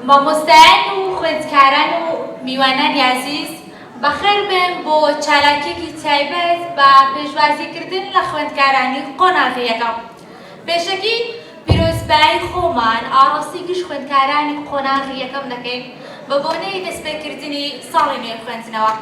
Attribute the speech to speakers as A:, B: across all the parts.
A: مامۆستایان و خوێندکاران و میوانانی عزیز بەخێر بن بۆ چالاکیێکی تایبەت بە پێشوازیکردن لە خوێندکارانی قۆناغیەکەم. پێشەکی پیرۆزبایی خۆمان ئاڕاستی گشت خوێندکارانی قۆناغی یەکەم دەکەین بە بۆنەی دەستپێکردنی ساڵی نوێ خوێندنەوە.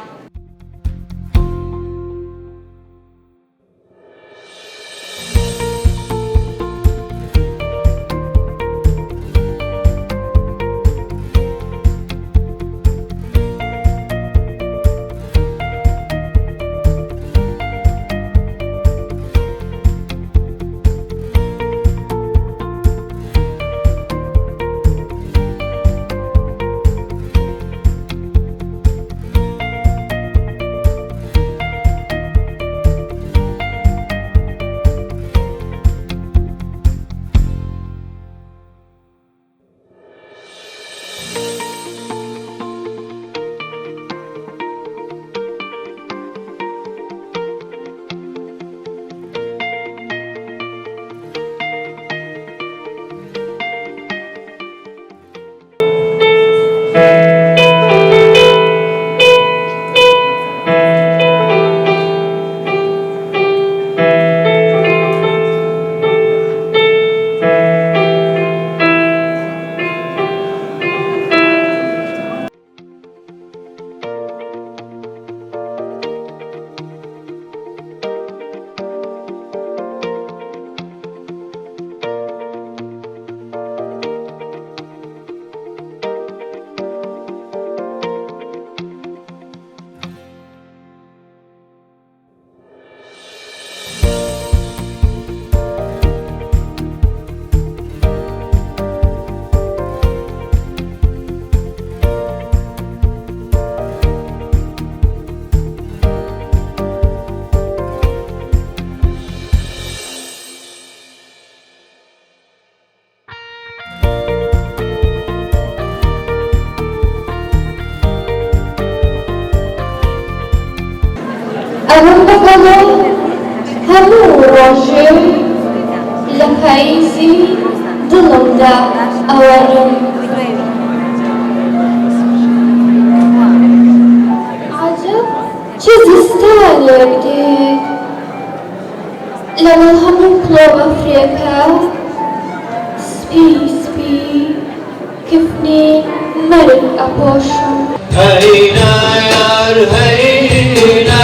B: ئەوەم دەگەڵێ هەموو ڕۆژێ لە پاییزی دڵمدا ئەوەرم عەجەب چ زستانێک دێت لەناو هەموو پڵۆ بەفرێکە سپی سپی کفنی مەرگ ئەپۆشم
C: هەینا یار هەینا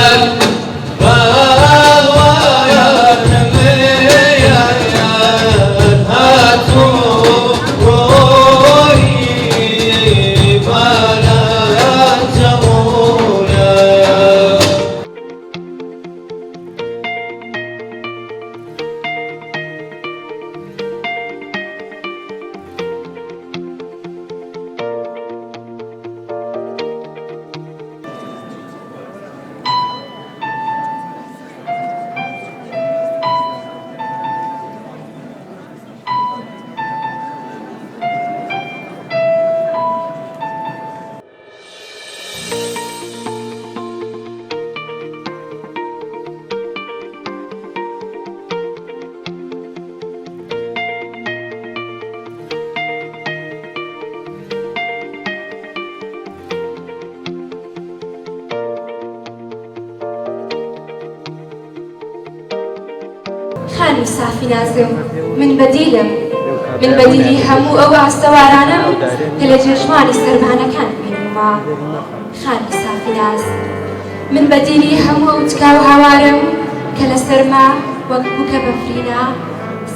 B: خانی سافی نازم من بەدیلم من بەدیلی هەموو ئەو ئاستەوارانم کە لە جێژوانی سەربانەکان بینمەوە. خانی سافی ناز من بەدیلی هەموو ئەو تکا و هاوارم کە لە سەرما وەک بووکە بەفرینە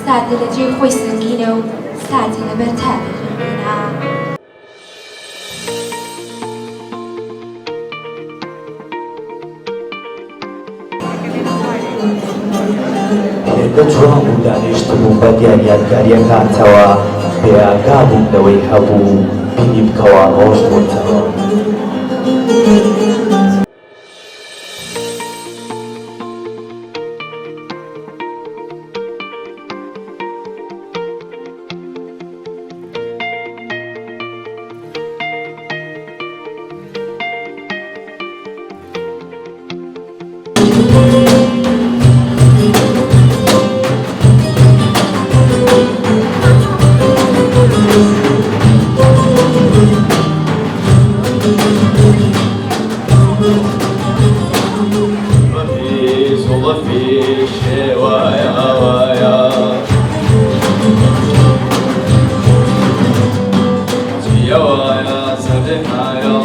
B: ساتە لە جێ خۆی سەنگینە و ساتە لەبەر تاوی ڕنگینە.
D: لێرە جوان بوو دانیشتم و بە دیاریادگاریەکانتەوە بێئاگا بووم لەوەی هەبوو بینی بکەوە ڕۆژ بووتەوە.
C: يا سرها يا